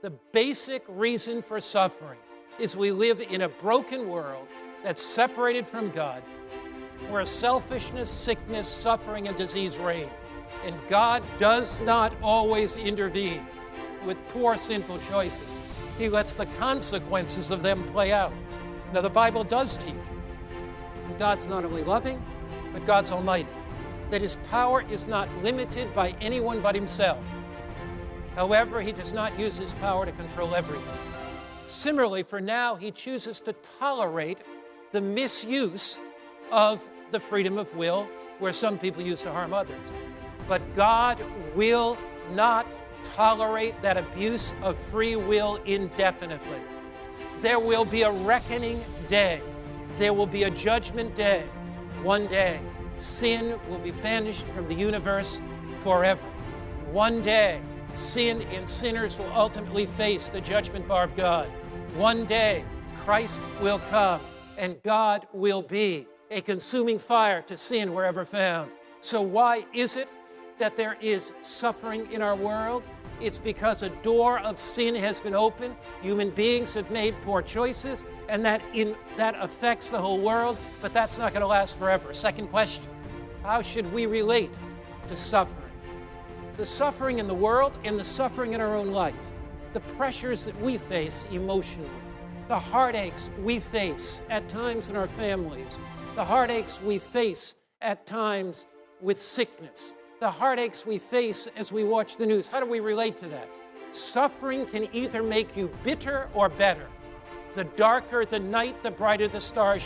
The basic reason for suffering is we live in a broken world that's separated from God, where selfishness, sickness, suffering, and disease reign. And God does not always intervene with poor, sinful choices. He lets the consequences of them play out. Now, the Bible does teach that God's not only loving, but God's almighty, that his power is not limited by anyone but himself. However, he does not use his power to control everything. Similarly, for now, he chooses to tolerate the misuse of the freedom of will, where some people use to harm others. But God will not tolerate that abuse of free will indefinitely. There will be a reckoning day. There will be a judgment day. One day, sin will be banished from the universe forever. One day, sin and sinners will ultimately face the judgment bar of God. One day, Christ will come, and God will be a consuming fire to sin wherever found. So why is it that there is suffering in our world? It's because a door of sin has been opened. Human beings have made poor choices, and that affects the whole world, but that's not going to last forever. Second question, how should we relate to suffering? The suffering in the world and the suffering in our own life, the pressures that we face emotionally, the heartaches we face at times in our families, the heartaches we face at times with sickness, the heartaches we face as we watch the news. How do we relate to that? Suffering can either make you bitter or better. The darker the night, the brighter the stars.